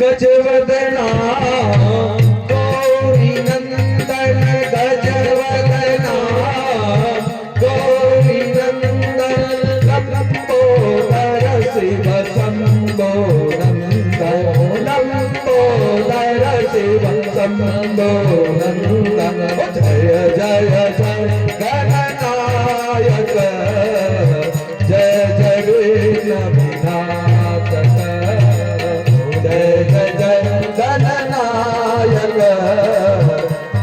गजवदना गौरी नंदन गजवदना गौरी नंदन लंबोदर शिव शंभो नंदन लंबोदर शिव शंभो नंदन जय जय जय गणनायक जय जय विघ्नविनाशक जय जय जय गणनायक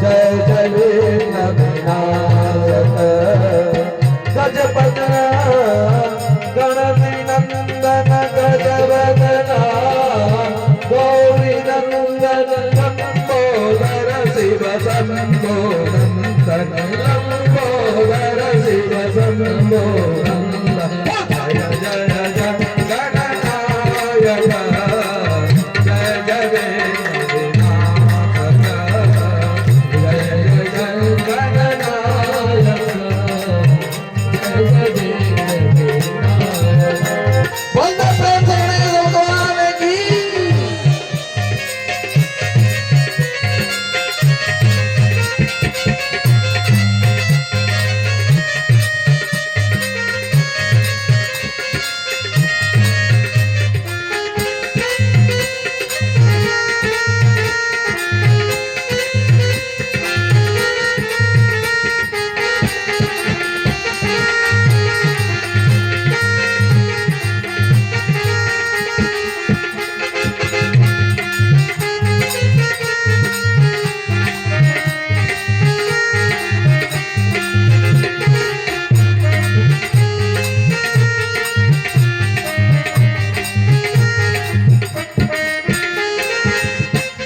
जय जय विघ्नविनाशक गजपति गणविनंदन गजवदना गौरी नंदन लंबोदर शिव शंभो नंदन लंबोदर शिव शंभो नंदन जय जय जय गणनायक जय जय विघ्नविनाशक जय जय जय गणनायक जय जय विघ्नविनाशक बोलते प्रेम से गणेश भगवान की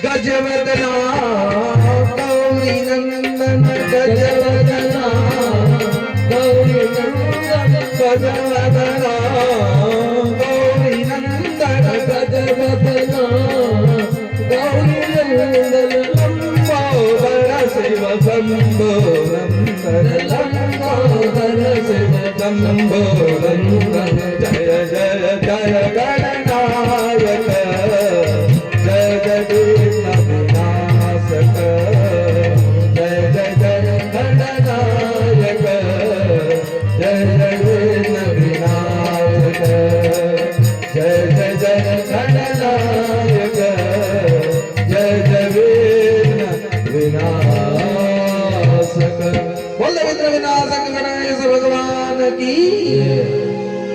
गजवदना गौरी नंदन गजवदना गौरी नंदन गजवदना गौरी नंदन गजवदना गौरी नंदन लंबोदर शिव शंभो नंदन लंबोदर शिव शंभो नंदन जय जय जय गणनायक जय जय विघ्नविनाशक जय जय जय गणनायक जय जय विघ्नविनाशक जय जय जय गणनायक जय जय विघ्नविनाशक बोले विघ्नविनाशक गणेश भगवान की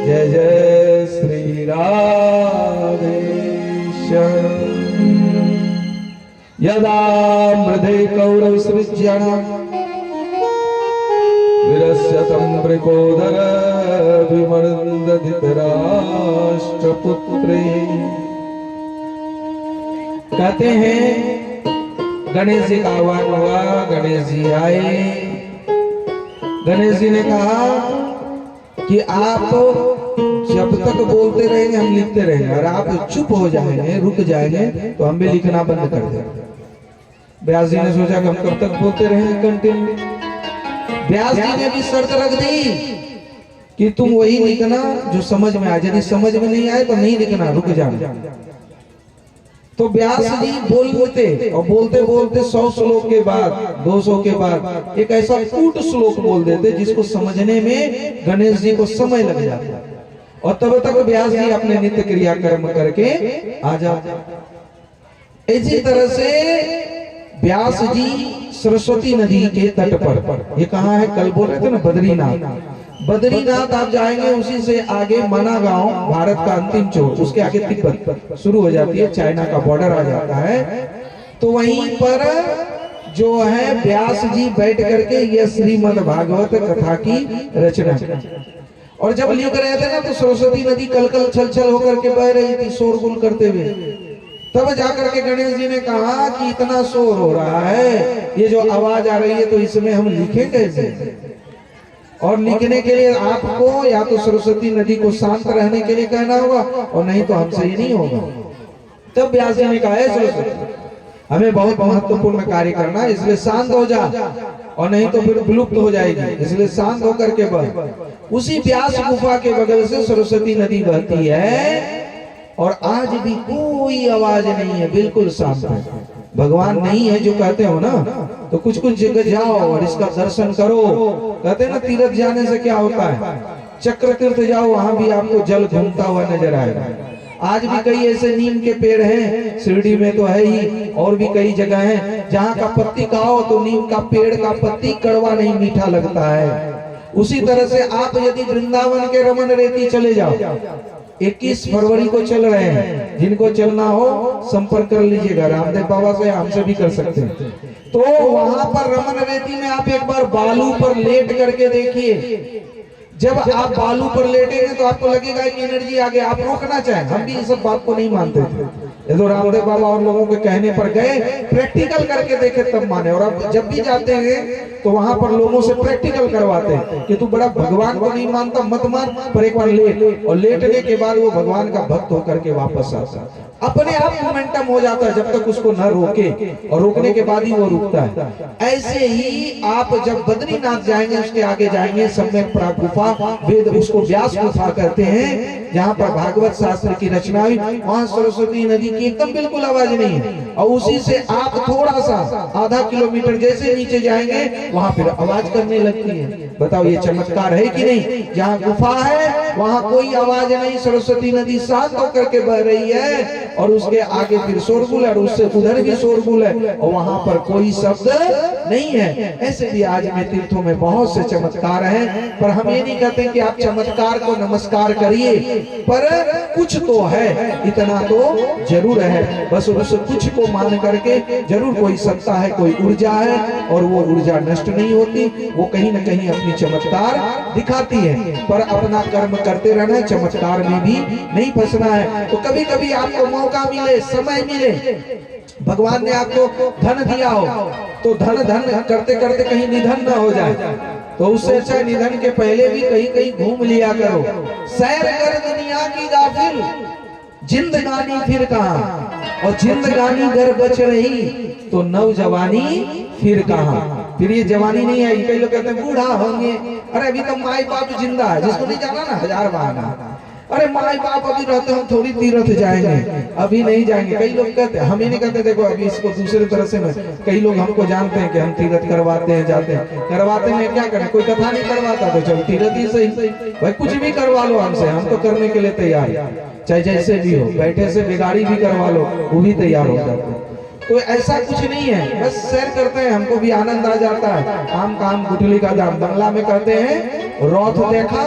जय जय श्री राधेश्वर यदा मृधे कौरवसृज्यण विरस्यतं मृकोदर विमर्दति धृतराष्ट्रपुत्रे। कहते हैं गणेश जी का आह्वान हुआ, गणेश जी आए। गणेश जी ने कहा कि आप जब तक बोलते रहेंगे हम लिखते रहेंगे, और आप चुप हो जाएंगे, रुक जाएंगे तो हम भी लिखना बंद कर देंगे। व्यास जी ने सोचा कि हम कब तक बोलते रहेंगे कंटिन्यू। व्यास जी ने भी शर्त रख दी कि तुम वही लिखना जो समझ में आए, यदि समझ में नहीं आए तो नहीं लिखना, रुक जाना। तो व्यास जी बोलते और बोलते बोलते 100 श्लोक के बाद 200 के बाद एक ऐसा कूट श्लोक बोल देते जिसको समझने में गणेश जी को समय लग जाता, और तब तक व्यास जी अपने नित्य क्रिया कर्म करके आ जाते। इसी तरह से व्यास जी सरस्वती नदी के तट पर, ये कहाँ है, कल बोल रहे थे ना बद्रीनाथ। बद्रीनाथ आप जाएंगे, उसी से आगे मना गांव, भारत का अंतिम छोर, उसके आगे तिब्बत शुरू हो जाती है, चाइना का बॉर्डर आ जाता है। तो वहीं पर जो है व्यास जी बैठ करके ये श्रीमद् भागवत कथा की रचना, और जब लिख रहे थे ना तो सरस्वती नदी कलकल छल छल होकर के बह रही थी शोरगुल करते हुए। तब जाकर के गणेश जी ने कहा कि इतना शोर हो रहा है, ये जो आवाज आ रही है तो इसमें हम लिखें कैसे? और लिखने के लिए आपको या तो सरस्वती नदी को शांत रहने के लिए कहना होगा, और नहीं तो हमसे ही नहीं होगा। तब व्यास जी ने कहा है सरस्वती हमें बहुत महत्वपूर्ण कार्य करना है, इसलिए शांत हो जा, और नहीं तो फिर विलुप्त हो जाएगी, इसलिए शांत होकर के बह। उसी व्यास गुफा के बगल से सरस्वती नदी बहती है, और आज भी कोई आवाज नहीं है, बिल्कुल शांत है। भगवान नहीं है जो कहते हो ना, तो कुछ कुछ जगह जाओ और इसका दर्शन करो। कहते हैं ना तीर्थ जाने से क्या होता है, चक्र तीर्थ जाओ, वहां भी आपको जल घूमता हुआ नजर आएगा। आज भी कई ऐसे नीम के पेड़ हैं, शिरडी में तो है ही, और भी कई जगह हैं जहाँ का पत्ती खाओ तो नीम का पेड़ का पत्ती कड़वा नहीं मीठा लगता है। उसी तरह से आप यदि वृंदावन के रमन रेती चले जाओ, 21 फरवरी को चल रहे हैं, जिनको चलना हो संपर्क कर लीजिएगा, रामदेव बाबा से, हमसे भी कर सकते हैं। तो वहां पर रमन रेती में आप एक बार बालू पर लेट करके देखिए। जब आप बालू पर लेटेंगे तो आपको लगेगा कि एनर्जी आ गया, आप रोकना चाहें। हम भी इस सब बात को नहीं मानते थे, ये तो रामदेव बाबा और लोगों के कहने पर गए, प्रैक्टिकल करके देखे तब माने। और अब जब भी जाते हैं तो वहां पर लोगों से प्रैक्टिकल करवाते हैं कि तू बड़ा भगवान को नहीं मानता, मत मान, पर एक बार लेट, और लेटने के बाद वो भगवान का भक्त होकर के वापस आता, अपने आप मोमेंटम हो जाता है, जब तक उसको न रोके, और रोकने के बाद ही वो रुकता है। ऐसे ही आप जब बद्रीनाथ जाएंगे, उसके आगे जाएंगे, सम्यक प्राग गुफा, वेद उसको व्यास गुफा कहते हैं, जहाँ पर भागवत शास्त्र की रचना हुई, वहाँ सरस्वती नदी की एकदम बिल्कुल आवाज नहीं है। और उसी से आप थोड़ा सा आधा किलोमीटर जैसे नीचे जाएंगे, वहाँ फिर आवाज करने लगती है। बताओ ये चमत्कार है कि नहीं? जहाँ गुफा है वहाँ कोई आवाज नहीं, सरस्वती नदी शांत होकर के बह रही है, और उसके आगे फिर शोरगुल है, और उससे उधर भी शोरगुल है, और वहां पर कोई शब्द नहीं है। ऐसे भी आज में तीर्थों में बहुत से चमत्कार हैं, पर हम ये नहीं कहते कि आप चमत्कार को नमस्कार करिए, पर कुछ तो है, इतना तो जरूर है। बस उस कुछ को मान करके जरूर कोई सत्ता है, कोई ऊर्जा है, और वो ऊर्जा नष्ट नहीं होती, वो कहीं न कहीं अपनी चमत्कार दिखाती है। पर अपना कर्म करते रहना है, चमत्कार में भी नहीं फंसना है। तो कभी कभी आपको मौका मिले, समय मिले, भगवान ने आपको धन दिया हो, तो धन धन करते करते कहीं निधन न हो जाए, तो उससे अच्छा निधन के पहले भी कहीं कहीं घूम लिया करो। सैर कर दुनिया की गाफिल, जिंदगानी फिर कहाँ, और जिंदगानी घर बच रही तो नौजवानी फिर कहाँ। फिर ये जवानी नहीं है। कई लोग कहते हैं बूढ़ा होंगे, अरे अभी तो माई बाप जिंदा है, जिसको नहीं जाना ना 1000 बहाना, अरे माई बाप अभी रहते, हम थोड़ी तीर्थ जाएंगे, अभी नहीं जाएंगे। कई लोग कहते हैं, हम ही नहीं कहते, देखो अभी इसको दूसरे तरह से मैं, कई लोग हमको जानते हैं कि हम तीर्थ करवाते हैं, जाते हैं, करवाते हैं, क्या करें, कोई कथा नहीं करवाता तो चलो तीर्थ ही सही, भाई कुछ भी करवा लो हमसे, हम तो करने के लिए तैयार है, चाहे जैसे भी हो, बैठे से बिगाड़ी भी करवा लो, वो भी तैयार हो जाते हैं। तो ऐसा कुछ नहीं है, बस सैर करते हैं, हमको भी आनंद आ जाता है। आम काम गुठली का दाम, बंगला में कहते हैं रौथ देखा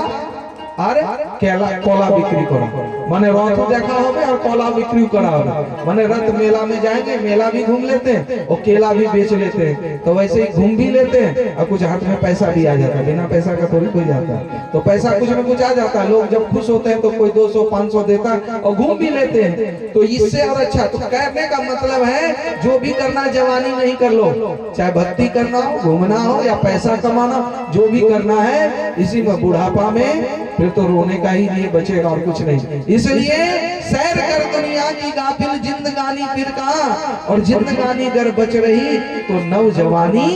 अरे केला कोला बिक्री करो, माने रथ देखा होगे और कोला बिक्री करा होगा, माने रथ मेला में जाएंगे, मेला भी घूम लेते हैं और केला भी बेच लेते हैं, तो वैसे ही घूम भी लेते हैं और कुछ हाथ में पैसा भी आ जाता है, बिना पैसा का थोड़ी कोई जाता है, तो पैसा कुछ न कुछ आ जाता है। लोग जब खुश होते हैं तो कोई 200-500 देता है और घूम भी लेते हैं, तो इससे और अच्छा। तो कहने का मतलब है जो भी करना जवानी नहीं कर लो, चाहे भक्ति करना हो, घूमना हो या पैसा कमाना, जो भी करना है इसी में बुढ़ापा में फिर तो रोने का ही लिए बचेगा और कुछ नहीं। इसलिए सैर कर दुनिया की गाफिल, जिंदगानी फिर कहाँ, और जिंदगानी अगर बच रही तो नौजवानी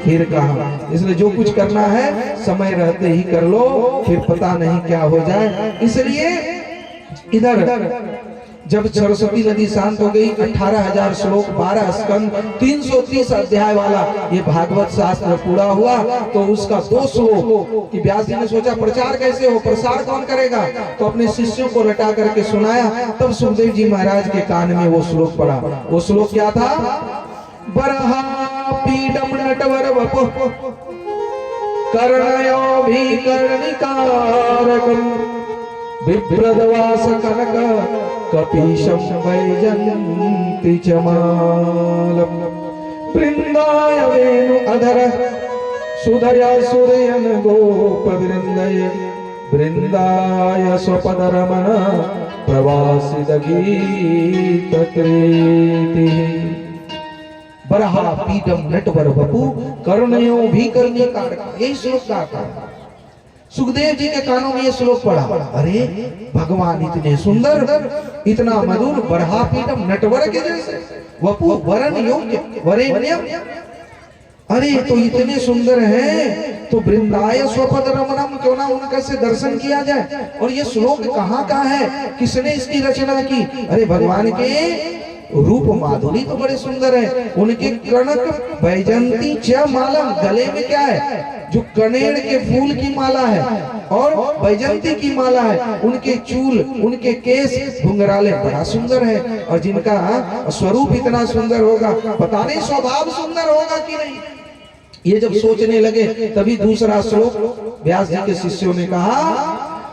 फिर कहाँ। इसलिए जो कुछ करना है समय रहते ही कर लो, फिर पता नहीं क्या हो जाए। इसलिए इधर जब सरस्वती नदी शांत हो गई, 18,000 श्लोक, 12 स्कंद, 330 अध्याय वाला ये भागवत शास्त्र पूरा हुआ, तो उसका 2 श्लोक कि व्यास जी ने सोचा प्रचार कैसे हो, प्रसार कौन करेगा, तो अपने शिष्यों को रटा करके सुनाया। तब सुखदेव जी महाराज के कान में वो श्लोक पड़ा। वो श्लोक क्या था? बरहा पीडम नटवर वपुः कर्णयो भी कर्णिकारकम् बिभ्रदवास कनक कपीशम वैजयन्ति चमालम वृंदाय वेणु अधर सुधया सुरयन गोप वृंदय वृंदाय स्वपद रमण प्रवासित गीत कृति। बरहा पीडम नटवर वपु कर्णयो भी कर्णिकारक, यही श्लोक का सुखदेव जी के कानों में ये श्लोक पढ़ा। अरे भगवान इतने सुंदर, इतना मधुर, बरहा पीडम नटवर के जैसे, वपु वरन योग्य वरेण्यम, अरे तो इतने सुंदर हैं तो वृंदाय स्वपद रमणम, क्यों ना उनका से दर्शन किया जाए। और ये श्लोक कहाँ का है, किसने इसकी रचना की? अरे भगवान के रूप माधुरी तो बड़े सुंदर है। उनके कनक वैजंती च मालम, गले में क्या है? जो कनेर के फूल की माला है और वैजंती की माला है। उनके चूल, उनके केस घुंघराले बड़ा सुंदर है। और जिनका स्वरूप इतना सुंदर होगा, पता नहीं स्वभाव सुंदर होगा कि नहीं। ये जब सोचने लगे तभी दूसरा श्लोक व्यास जी के शिष्यों ने कहा,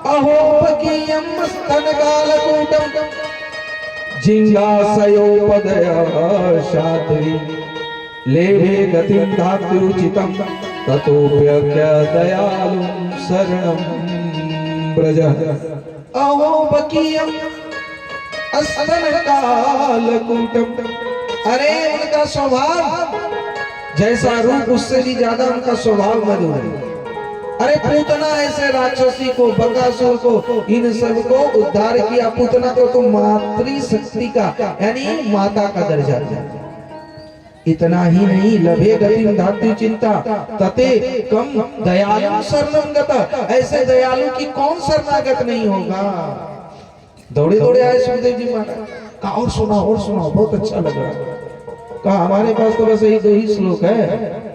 अहोपकीयम स्तनकालकूटम जिंगासयोपदया शात्री लेभे गतिं धात्युचितं ततोप्यज्ञ दयालुं शरणं व्रज। अहोपकीयम स्तनकालकूटम, अरे उनका स्वभाव जैसा रूप उससे भी ज्यादा उनका स्वभाव मधुर है। अरे पूतना ऐसे राक्षसी को, बकासुर को, इन सब को उद्धार किया। पूतना को तो मातृ शक्ति का यानी माता का दर्जा दिया। इतना ही नहीं, लभे गतिं धात्युं चिंता तते कम दयालु शरणं गत, ऐसे दयालु की कौन शरणागत नहीं होगा। दौड़े दौड़े आए सुखदेव जी महाराज, कहा और सुनाओ, बहुत अच्छा लग रहा है। कहा हमारे पास तो बस यही 2 ही श्लोक है,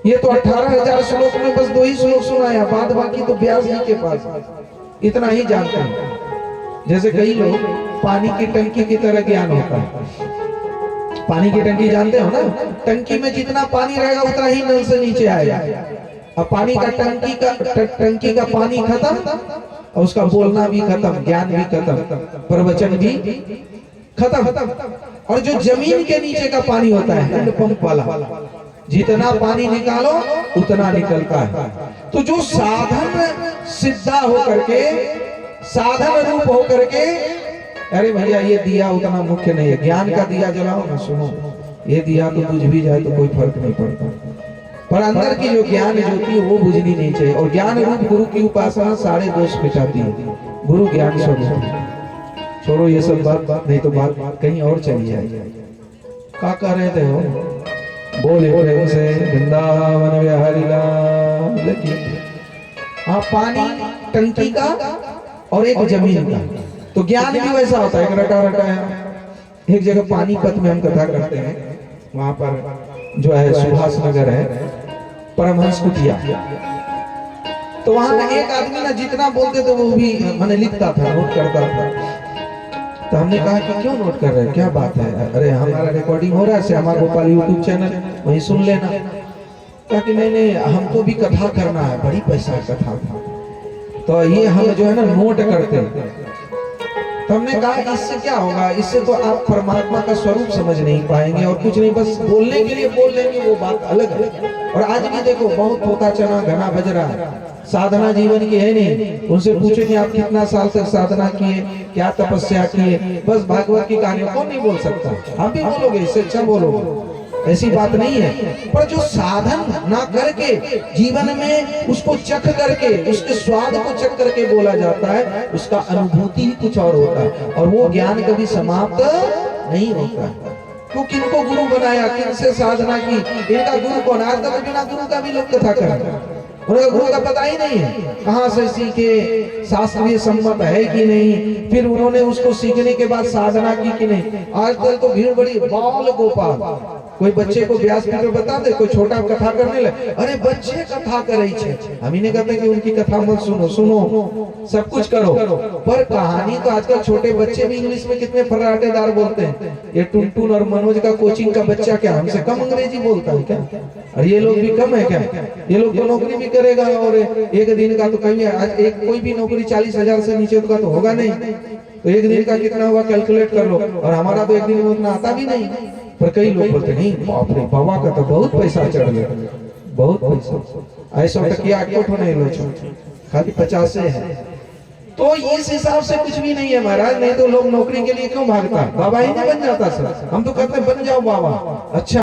ये तो 18,000 श्लोक में बस 2 ही श्लोक सुनाया, बाद बाकी तो व्यास जी के पास इतना ही जानते हैं। जैसे कई लोग पानी की टंकी की तरह ज्ञान होता है। पानी की टंकी जानते हो ना, टंकी में जितना पानी रहेगा उतना ही नल से नीचे आएगा। अब पानी का टंकी का पानी खत्म और उसका बोलना भी खत्म, ज्ञान भी खत्म, प्रवचन भी खत्म। और जो जमीन के नीचे का पानी होता है हैंडपंप वाला, जितना पानी निकालो उतना निकलता है। तो जो साधन सिद्धा होकर के, साधन रूप होकर के, अरे भैया ये दिया उतना मुख्य नहीं है, ज्ञान का दिया जलाओ ना, सुनो, ये दिया तो बुझ भी जाए तो कोई फर्क नहीं पड़ता, पर अंदर की जो ज्ञान ज्योति है वो बुझनी नहीं चाहिए। और ज्ञान रूप गुरु की उपासना सारे दोष मिटाती है। गुरु ज्ञान स्वरूप। छोड़ो ये सब बात, नहीं तो बात कहीं और चली जाएगी। क्या कह रहे थे हो? बोले प्रेम से वृंदावन बिहारी लाल की। हाँ, पानी टंकी का और एक जमीन का। तो ज्ञान भी वैसा होता है, एक रटा रटा है। एक जगह पानीपत में हम कथा करते हैं, वहां पर जो है सुभाष नगर है, परमहंस कुटिया। तो वहां का एक आदमी ना जितना बोलते थे वो भी मैंने लिखता था, नोट करता था। तो हमने कहा कि क्यों नोट कर रहे हैं, क्या बात है? अरे हमारा रिकॉर्डिंग हो रहा है, श्यामा गोपाल यूट्यूब चैनल, वहीं सुन लेना। कहा कि नहीं, हमको भी कथा करना है, बड़ी पैसा कथा था, तो ये हम जो है ना नोट करते हैं। तो हमने कहा इससे क्या होगा, इससे तो आप परमात्मा का स्वरूप समझ नहीं पाएंगे और कुछ नहीं, बस बोलने के लिए बोल लेंगे, वो बात अलग है। और आज भी देखो बहुत होता चना घना बज रहा है, साधना जीवन की है नहीं। उनसे पूछेंगे आप कितना साल तक साधना किए, क्या तपस्या किए, बस भागवत की कहानी कौन नहीं बोल सकता। हम भी बोलोगे, इससे अच्छा बोलोगे, ऐसी बात नहीं है। पर जो साधन ना करके जीवन में उसको चख करके, उसके स्वाद को चख करके बोला जाता है, उसका अनुभूति ही कुछ और होता है। और वो ज्ञान कभी समाप्त नहीं होता। तो किनको गुरु बनाया, किनसे साधना की, इनका गुरु कौन? आज तक बिना गुरु का भी लोग कथा कर रहे हैं, उन्हें गुरु का पता ही नहीं है, कहाँ से सीखे, शास्त्रीय सम्मत है कि नहीं, फिर उन्होंने उसको सीखने के बाद साधना की कि नहीं। आजकल तो भीड़ बड़ी, बाल गोपाल, कोई बच्चे को व्यासपीठ पे बता दे, कोई छोटा कथा करने लगे, अरे बच्चे कथा करे छे, हम ही नहीं कहते कि उनकी कथा मत सुनो, सब कुछ करो, पर कहानी तो आजकल छोटे बच्चे भी इंग्लिश में कितने फर्राटेदार बोलते हैं। ये टुनटुन और मनोज का कोचिंग का बच्चा क्या हमसे कम अंग्रेजी बोलता है क्या? और ये लोग भी कम है क्या? ये लोग तो नौकरी भी करेगा और एक दिन का तो कहीं आज एक कोई भी नौकरी 40,000 से नीचे का तो होगा नहीं, तो एक दिन का कितना हुआ कैलकुलेट कर लो। और हमारा तो एक दिन में उतना आता भी नहीं। पर कई लोग बोलते नहीं, बाप रे बाबा का तो बहुत पैसा चढ़ गया, बहुत पैसा, ऐसा टकिया अटोट नहीं लो, खाली 50 है। तो इस हिसाब से कुछ भी नहीं है महाराज, नहीं तो लोग नौकरी के लिए क्यों भागता है? बाबा ही नहीं बन जाता सर, हम तो कहते हैं बन जाओ बाबा। अच्छा